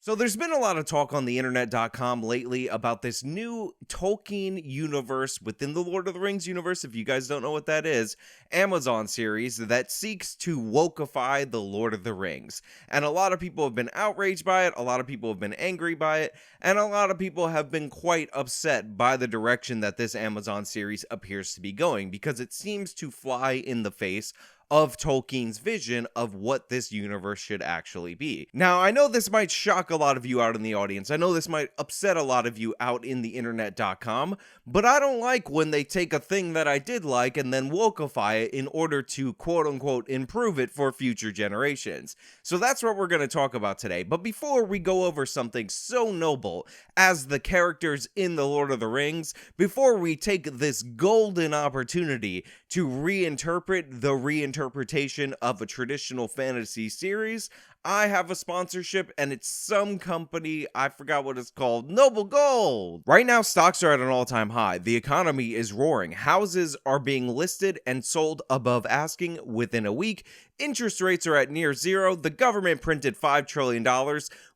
So there's been a lot of talk on the internet.com lately about this new Tolkien universe within the Lord of the Rings universe. If you guys don't know what that is, Amazon series that seeks to wokeify the Lord of the Rings. And a lot of people have been outraged by it, a lot of people have been angry by it, and a lot of people have been quite upset by the direction that this Amazon series appears to be going, because it seems to fly in the face of Tolkien's vision of what this universe should actually be. Now, I know this might shock a lot of you out in the audience. I know this might upset a lot of you out in the internet.com, but I don't like when they take a thing that I did like and then wokeify it in order to quote unquote improve it for future generations. So that's what we're going to talk about today. But before we go over something so noble as the characters in the Lord of the Rings, before we take this golden opportunity to reinterpret the reinterpretation of a traditional fantasy series, I have a sponsorship, and it's some company, I forgot what it's called, Noble Gold. Right now, stocks are at an all-time high. The economy is roaring. Houses are being listed and sold above asking within a week. Interest rates are at near zero. The government printed $5 trillion.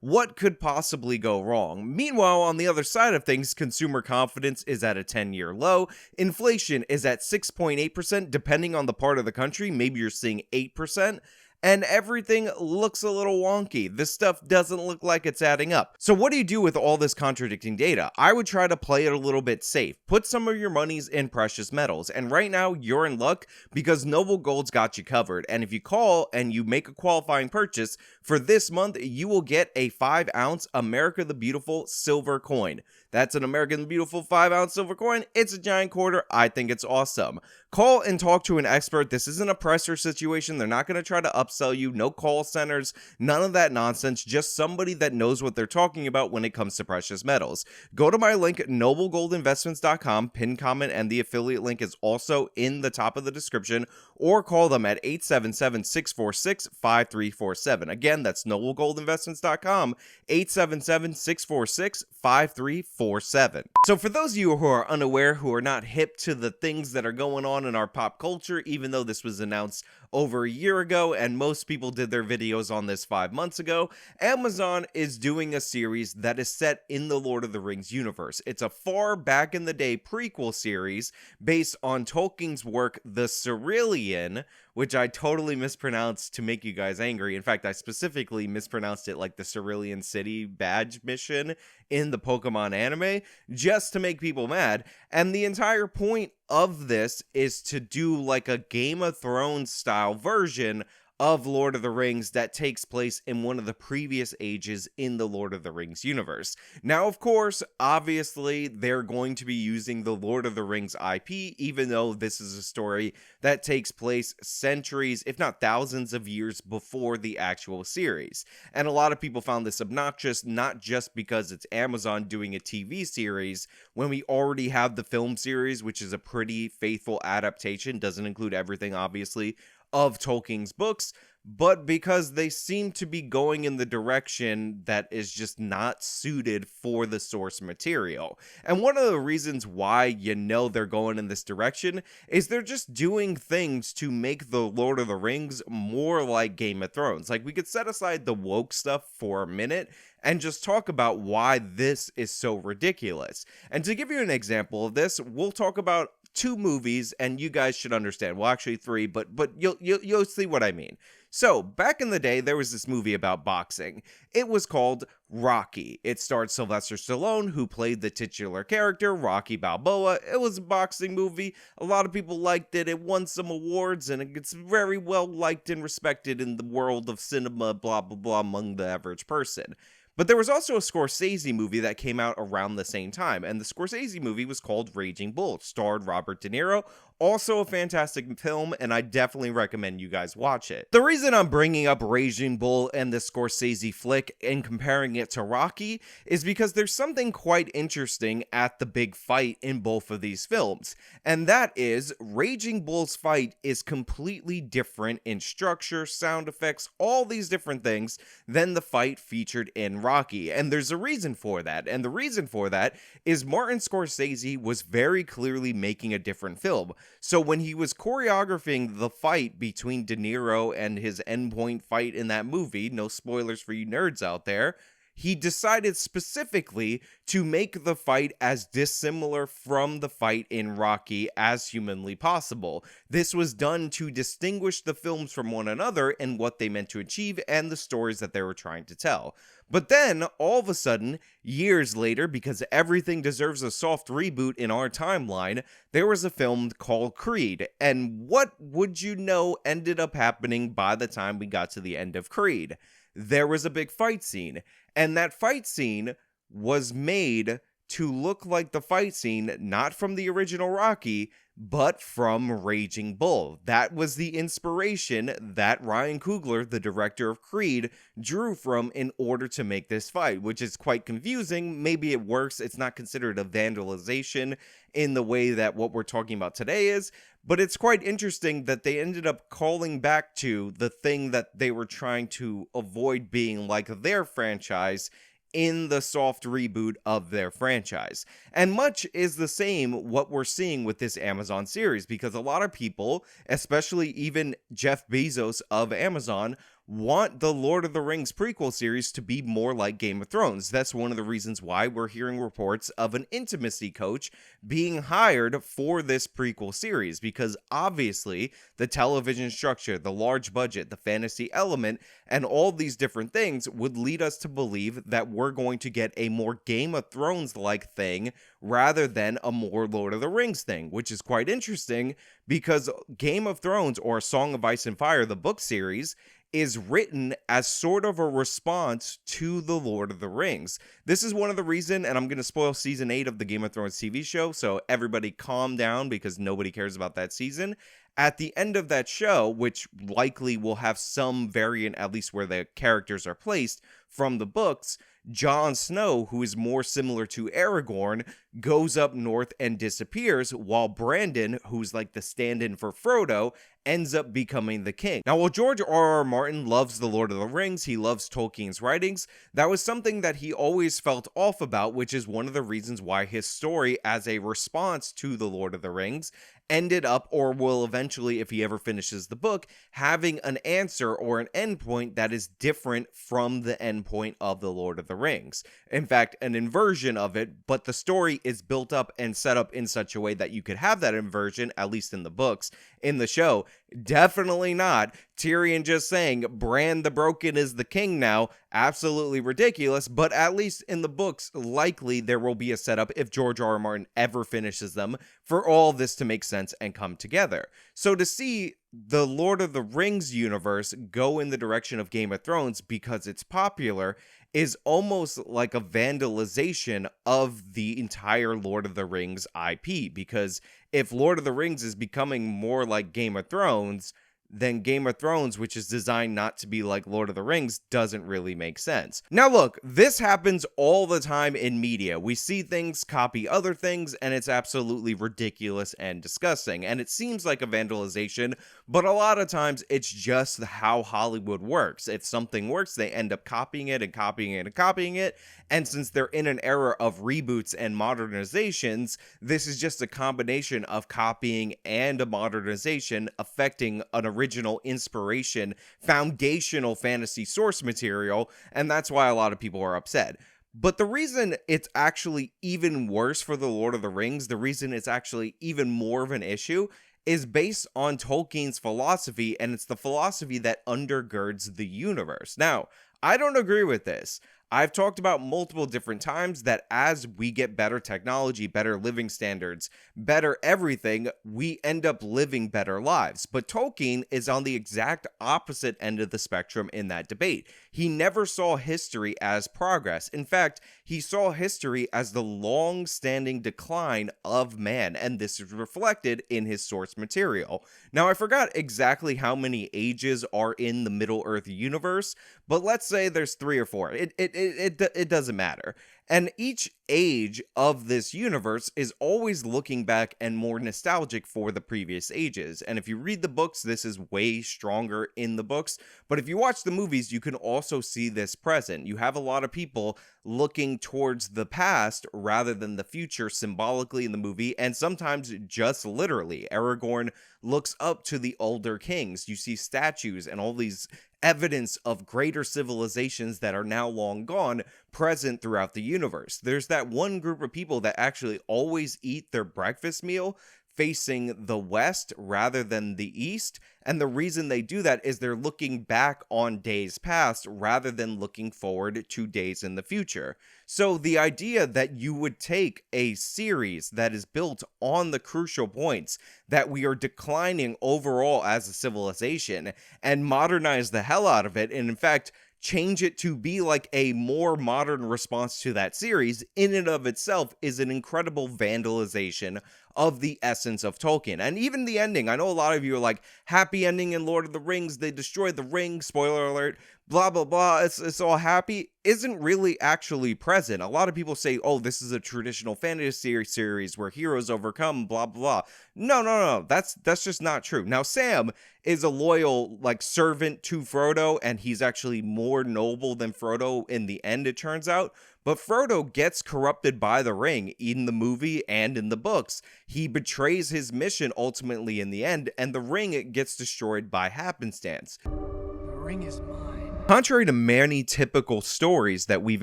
What could possibly go wrong? Meanwhile, on the other side of things, consumer confidence is at a 10-year low. Inflation is at 6.8%, depending on the part of the country. Maybe you're seeing 8%. And everything looks a little wonky. This stuff doesn't look like it's adding up. So what do you do with all this contradicting data? I would try to play it a little bit safe. Put some of your monies in precious metals. And right now, you're in luck because Noble Gold's got you covered. And if you call and you make a qualifying purchase, for this month, you will get a 5-ounce America the Beautiful silver coin. That's an American Beautiful 5-ounce silver coin. It's a giant quarter. I think it's awesome. Call and talk to an expert. This isn't a presser situation. They're not going to try to upsell you. No call centers. None of that nonsense. Just somebody that knows what they're talking about when it comes to precious metals. Go to my link, noblegoldinvestments.com. Pin comment and the affiliate link is also in the top of the description. Or call them at 877-646-5347. Again, that's noblegoldinvestments.com. 877-646-5347. So for those of you who are unaware, who are not hip to the things that are going on in our pop culture, even though this was announced over a year ago and most people did their videos on this 5 months ago, Amazon is doing a series that is set in the Lord of the Rings universe. It's a far back in the day prequel series based on Tolkien's work, The Silmarillion, which I totally mispronounced to make you guys angry. In fact, I specifically mispronounced it like the Cerulean City badge mission in the Pokemon anime, just to make people mad. And the entire point of this is to do like a Game of Thrones style version of Lord of the Rings that takes place in one of the previous ages in the Lord of the Rings universe. Now, of course, obviously, they're going to be using the Lord of the Rings IP, even though this is a story that takes place centuries, if not thousands of years before the actual series. And a lot of people found this obnoxious, not just because it's Amazon doing a TV series, when we already have the film series, which is a pretty faithful adaptation, doesn't include everything, obviously, of Tolkien's books, but because they seem to be going in the direction that is just not suited for the source material. And one of the reasons why you know they're going in this direction is they're just doing things to make the Lord of the Rings more like Game of Thrones. Like, we could set aside the woke stuff for a minute and just talk about why this is so ridiculous. And to give you an example of this, we'll talk about 2 movies, and you guys should understand. Well, actually 3, but you'll see what I mean. So, back in the day, there was this movie about boxing. It was called Rocky. It starred Sylvester Stallone, who played the titular character, Rocky Balboa. It was a boxing movie. A lot of people liked it. It won some awards, and it's very well liked and respected in the world of cinema, blah, blah, blah, among the average person. But there was also a Scorsese movie that came out around the same time, and the Scorsese movie was called Raging Bull. It starred Robert De Niro. Also a fantastic film, and I definitely recommend you guys watch it. The reason I'm bringing up Raging Bull and the Scorsese flick and comparing it to Rocky is because there's something quite interesting at the big fight in both of these films, and that is Raging Bull's fight is completely different in structure, sound effects, all these different things than the fight featured in Rocky, and there's a reason for that, and the reason for that is Martin Scorsese was very clearly making a different film. So when he was choreographing the fight between De Niro and his endpoint fight in that movie, no spoilers for you nerds out there, he decided specifically to make the fight as dissimilar from the fight in Rocky as humanly possible. This was done to distinguish the films from one another and what they meant to achieve and the stories that they were trying to tell. But then, all of a sudden, years later, because everything deserves a soft reboot in our timeline, there was a film called Creed. And what would you know ended up happening by the time we got to the end of Creed? There was a big fight scene. And that fight scene was made to look like the fight scene not from the original Rocky, but from Raging Bull. That was the inspiration that Ryan Coogler, the director of Creed, drew from in order to make this fight, which is quite confusing. Maybe it works. It's not considered a vandalization in the way that what we're talking about today is, but it's quite interesting that they ended up calling back to the thing that they were trying to avoid being like their franchise in the soft reboot of their franchise. And much is the same what we're seeing with this Amazon series, because a lot of people, especially even Jeff Bezos of Amazon, want the Lord of the Rings prequel series to be more like Game of Thrones. That's one of the reasons why we're hearing reports of an intimacy coach being hired for this prequel series, because obviously the television structure, the large budget, the fantasy element, and all these different things would lead us to believe that we're going to get a more Game of Thrones-like thing rather than a more Lord of the Rings thing, which is quite interesting because Game of Thrones, or Song of Ice and Fire, the book series, is written as sort of a response to the Lord of the Rings. This is one of the reasons, and I'm going to spoil season 8 of the Game of Thrones TV show, so everybody calm down because nobody cares about that season. At the end of that show, which likely will have some variant, at least where the characters are placed, from the books, Jon Snow, who is more similar to Aragorn, goes up north and disappears, while Brandon, who's like the stand-in for Frodo, ends up becoming the king. Now, while George R.R. Martin loves The Lord of the Rings, he loves Tolkien's writings, that was something that he always felt off about, which is one of the reasons why his story, as a response to The Lord of the Rings, ended up, or will eventually, if he ever finishes the book, having an answer or an endpoint that is different from the endpoint of The Lord of the Rings. In fact, an inversion of it, but the story is built up and set up in such a way that you could have that inversion, at least in the books. In the show, definitely not. Tyrion just saying, Bran the Broken is the king now, absolutely ridiculous, but at least in the books, likely there will be a setup, if George R.R. Martin ever finishes them, for all this to make sense and come together. So to see the Lord of the Rings universe go in the direction of Game of Thrones because it's popular is almost like a vandalization of the entire Lord of the Rings IP, because if Lord of the Rings is becoming more like Game of Thrones, then Game of Thrones, which is designed not to be like Lord of the Rings, doesn't really make sense. Now look, this happens all the time in media. We see things copy other things, and it's absolutely ridiculous and disgusting. And it seems like a vandalization, but a lot of times it's just how Hollywood works. If something works, they end up copying it and copying it and copying it. And since they're in an era of reboots and modernizations, this is just a combination of copying and a modernization affecting an original inspiration, foundational fantasy source material, and that's why a lot of people are upset. But the reason it's actually even worse for The Lord of the Rings, the reason it's actually even more of an issue, is based on Tolkien's philosophy, and it's the philosophy that undergirds the universe. Now, I don't agree with this. I've talked about multiple different times that as we get better technology, better living standards, better everything, we end up living better lives. But Tolkien is on the exact opposite end of the spectrum in that debate. He never saw history as progress. In fact, he saw history as the long-standing decline of man, and this is reflected in his source material. Now, I forgot exactly how many ages are in the Middle-earth universe, but let's say there's 3 or 4. It doesn't matter. And each age of this universe is always looking back and more nostalgic for the previous ages. And if you read the books, this is way stronger in the books. But if you watch the movies, you can also see this present. You have a lot of people looking towards the past rather than the future symbolically in the movie, and sometimes just literally. Aragorn looks up to the older kings. You see statues and all these evidence of greater civilizations that are now long gone present throughout the universe. There's that one group of people that actually always eat their breakfast meal facing the west rather than the east, and the reason they do that is they're looking back on days past rather than looking forward to days in the future. So the idea that you would take a series that is built on the crucial points that we are declining overall as a civilization and modernize the hell out of it, and in fact change it to be like a more modern response to that series, in and of itself is an incredible vandalization of the essence of Tolkien. And even the ending, I know a lot of you are like, happy ending in Lord of the Rings, they destroyed the ring, spoiler alert, blah blah blah, it's all happy, isn't really actually present. A lot of people say, oh, this is a traditional fantasy series where heroes overcome, blah blah blah. No, that's just not true. Now Sam is a loyal like servant to Frodo, and he's actually more noble than Frodo in the end, it turns out. But Frodo gets corrupted by the ring in the movie and in the books. He betrays his mission ultimately in the end, and the ring gets destroyed by happenstance. The ring is mine. Contrary to many typical stories that we've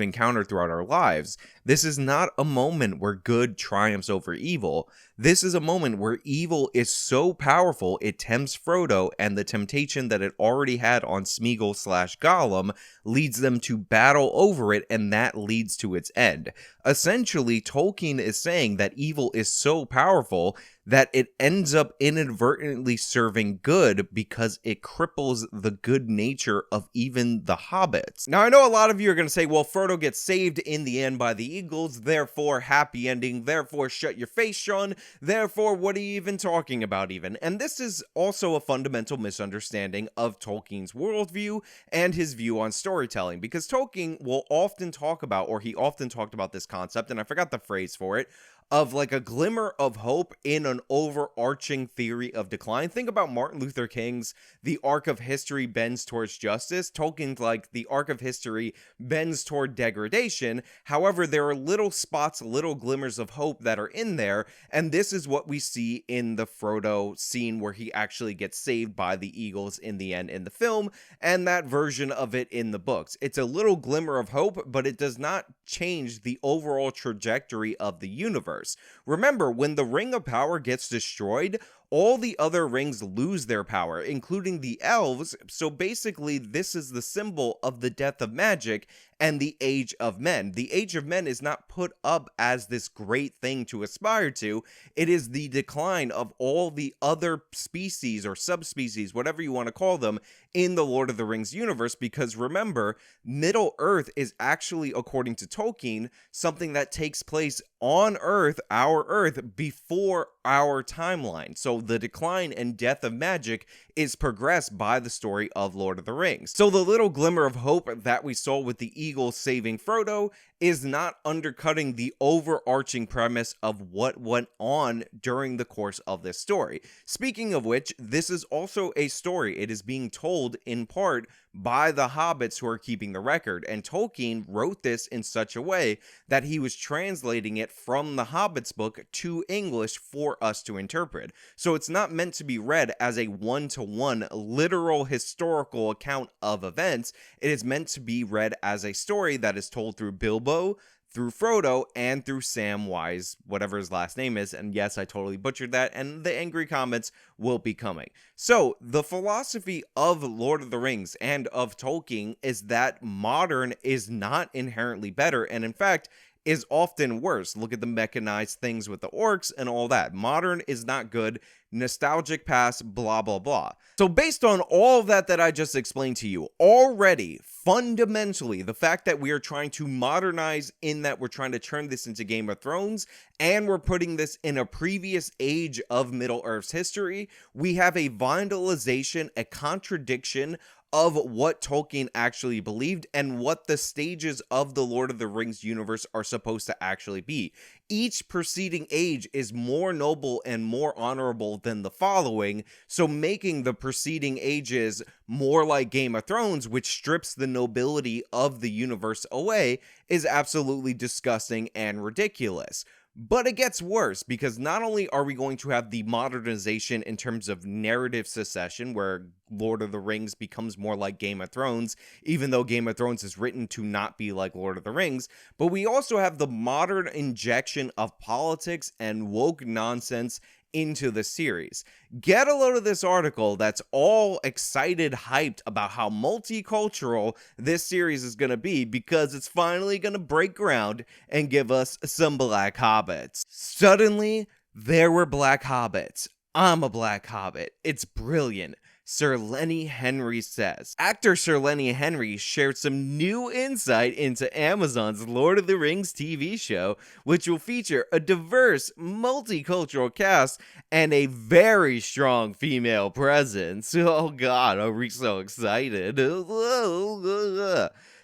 encountered throughout our lives, this is not a moment where good triumphs over evil. This is a moment where evil is so powerful it tempts Frodo, and the temptation that it already had on Smeagol/Gollum leads them to battle over it, and that leads to its end. Essentially, Tolkien is saying that evil is so powerful that it ends up inadvertently serving good because it cripples the good nature of even the hobbits. Now, I know a lot of you are going to say, well, Frodo gets saved in the end by the eagles, therefore happy ending, therefore shut your face, Sean, therefore what are you even talking about even? And this is also a fundamental misunderstanding of Tolkien's worldview and his view on storytelling, because Tolkien will often talk about, or he often talked about this concept, and I forgot the phrase for it, of like a glimmer of hope in an overarching theory of decline. Think about Martin Luther King's "The arc of history bends towards justice." Tolkien's like the arc of history bends toward degradation. However, there are little spots, little glimmers of hope that are in there, and this is what we see in the Frodo scene where he actually gets saved by the eagles in the end in the film, and that version of it in the books. It's a little glimmer of hope, but it does not change the overall trajectory of the universe. Remember, when the Ring of Power gets destroyed, all the other rings lose their power, including the elves, so basically this is the symbol of the death of magic and the Age of Men. The Age of Men is not put up as this great thing to aspire to, it is the decline of all the other species or subspecies, whatever you want to call them, in the Lord of the Rings universe, because remember, Middle-earth is actually, according to Tolkien, something that takes place on Earth, our Earth, before our timeline. So the decline and death of magic is progressed by the story of Lord of the Rings. So the little glimmer of hope that we saw with the eagles saving Frodo is not undercutting the overarching premise of what went on during the course of this story. Speaking of which, this is also a story. It is being told in part by the hobbits who are keeping the record, and Tolkien wrote this in such a way that he was translating it from the Hobbit's book to English for us to interpret. So it's not meant to be read as a one-to-one literal historical account of events. It is meant to be read as a story that is told through Bilbo, through Frodo, and through Samwise, whatever his last name is. And yes, I totally butchered that, and the angry comments will be coming. So the philosophy of Lord of the Rings and of Tolkien is that modern is not inherently better, and in fact is often worse. Look at the mechanized things with the orcs and all that. Modern is not good, nostalgic past, blah blah blah. So based on all of that I just explained to you, already fundamentally the fact that we are trying to modernize, in that we're trying to turn this into Game of Thrones and we're putting this in a previous age of Middle-earth's history, we have a vandalization, a contradiction of what Tolkien actually believed and what the stages of the Lord of the Rings universe are supposed to actually be. Each preceding age is more noble and more honorable than the following, so making the preceding ages more like Game of Thrones, which strips the nobility of the universe away, is absolutely disgusting and ridiculous. But it gets worse, because not only are we going to have the modernization in terms of narrative succession, where Lord of the Rings becomes more like Game of Thrones, even though Game of Thrones is written to not be like Lord of the Rings, but we also have the modern injection of politics and woke nonsense into the series. Get a load of this article that's all excited, hyped about how multicultural this series is going to be, because it's finally going to break ground and give us some black hobbits. Suddenly, there were black hobbits. I'm a black hobbit. It's brilliant. Sir Lenny Henry says. Actor Sir Lenny Henry shared some new insight into Amazon's Lord of the Rings TV show, which will feature a diverse, multicultural cast and a very strong female presence. Oh god, are we so excited?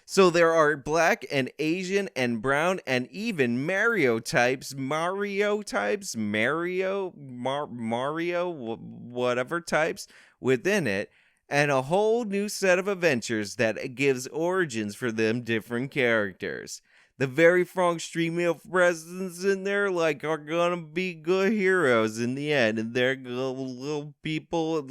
So there are black and Asian and brown and even Mario whatever types within it, and a whole new set of adventures that gives origins for them different characters. The very strong female presence in there, like, are gonna be good heroes in the end, and they're little people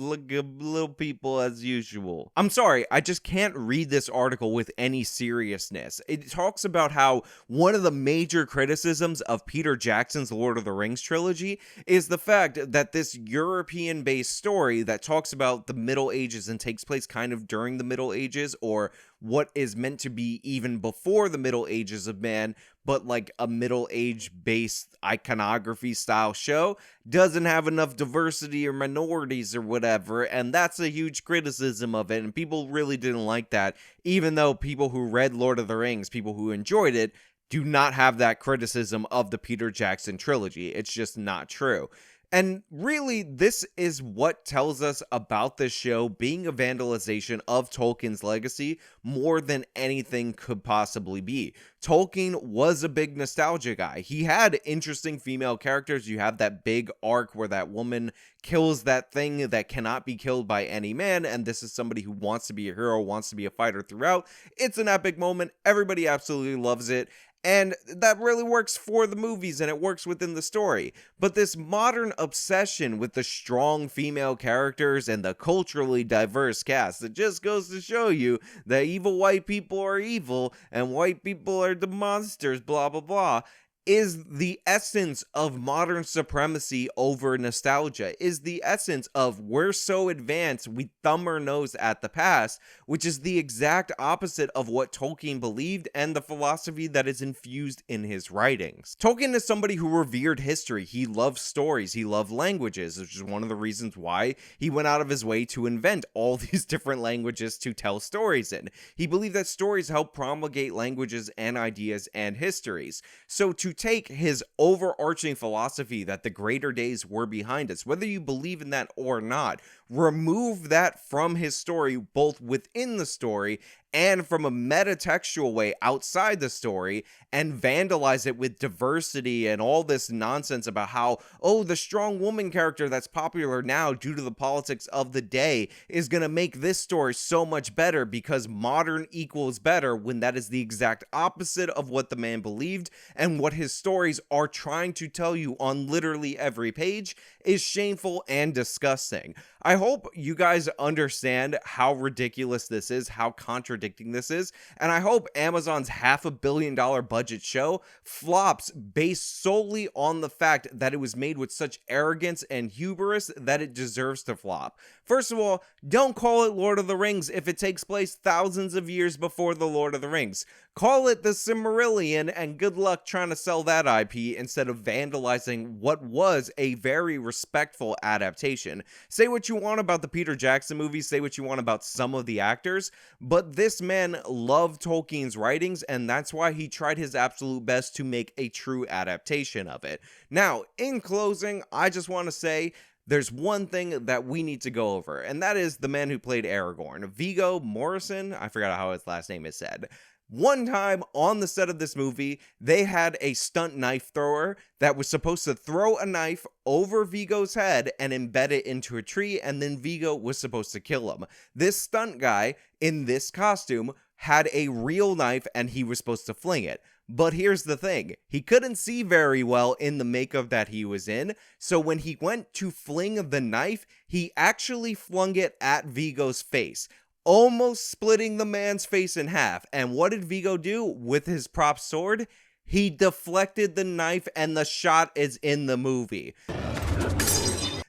as usual. I'm sorry, I just can't read this article with any seriousness. It talks about how one of the major criticisms of Peter Jackson's Lord of the Rings trilogy is the fact that this European-based story that talks about the Middle Ages and takes place kind of during the Middle Ages, or what is meant to be even before the Middle Ages of man, but like a Middle Age based iconography style show, doesn't have enough diversity or minorities or whatever, and that's a huge criticism of it, and people really didn't like that, even though people who read Lord of the Rings, people who enjoyed it, do not have that criticism of the Peter Jackson trilogy. It's just not true. And really, this is what tells us about this show being a vandalization of Tolkien's legacy more than anything could possibly be. Tolkien was a big nostalgia guy. He had interesting female characters. You have that big arc where that woman kills that thing that cannot be killed by any man, and this is somebody who wants to be a hero, wants to be a fighter throughout. It's an epic moment. Everybody absolutely loves it. And that really works for the movies, and it works within the story. But this modern obsession with the strong female characters and the culturally diverse cast, it just goes to show you that evil white people are evil and white people are the monsters, blah blah blah, is the essence of modern supremacy over nostalgia, is the essence of we're so advanced we thumb our nose at the past, which is the exact opposite of what Tolkien believed and the philosophy that is infused in his writings. Tolkien is somebody who revered history. He loved stories. He loved languages, which is one of the reasons why he went out of his way to invent all these different languages to tell stories in. He believed that stories help promulgate languages and ideas and histories. So to take his overarching philosophy that the greater days were behind us, whether you believe in that or not, remove that from his story, both within the story and from a metatextual way outside the story, and vandalize it with diversity and all this nonsense about how, oh, the strong woman character that's popular now due to the politics of the day is gonna make this story so much better because modern equals better, when that is the exact opposite of what the man believed and what his stories are trying to tell you on literally every page, is shameful and disgusting. I hope you guys understand how ridiculous this is, how contradicting this is, and I hope Amazon's $500 million budget show flops based solely on the fact that it was made with such arrogance and hubris that it deserves to flop. First of all, don't call it Lord of the Rings if it takes place thousands of years before the Lord of the Rings. Call it the Silmarillion, and good luck trying to sell that IP instead of vandalizing what was a very respectful adaptation. Say what you want about the Peter Jackson movies, say what you want about some of the actors, but this man loved Tolkien's writings, and that's why he tried his absolute best to make a true adaptation of it. Now, in closing, I just want to say, there's one thing that we need to go over, and that is the man who played Aragorn, Viggo Mortensen. I forgot how his last name is said. One time on the set of this movie, they had a stunt knife thrower that was supposed to throw a knife over Viggo's head and embed it into a tree, and then Viggo was supposed to kill him. This stunt guy in this costume had a real knife and he was supposed to fling it. But here's the thing, he couldn't see very well in the makeup that he was in, so when he went to fling the knife, he actually flung it at Viggo's face, almost splitting the man's face in half. And what did Viggo do with his prop sword? He deflected the knife, and the shot is in the movie.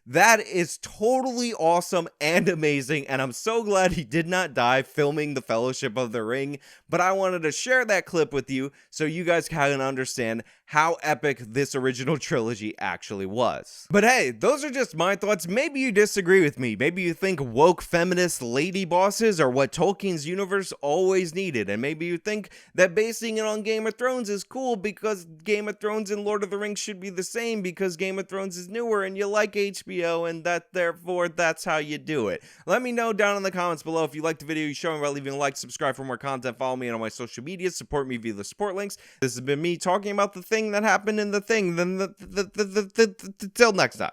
That is totally awesome and amazing, and I'm so glad he did not die filming the Fellowship of the Ring, but I wanted to share that clip with you so you guys can understand how epic this original trilogy actually was. But hey, those are just my thoughts. Maybe you disagree with me. Maybe you think woke feminist lady bosses are what Tolkien's universe always needed, and maybe you think that basing it on Game of Thrones is cool because Game of Thrones and Lord of the Rings should be the same because Game of Thrones is newer and you like HBO and that therefore that's how you do it. Let me know down in the comments below if you liked the video. You show me by leaving a like, subscribe for more content, follow me on my social media, support me via the support links. This has been me talking about the thing that happened in the thing. Till next time.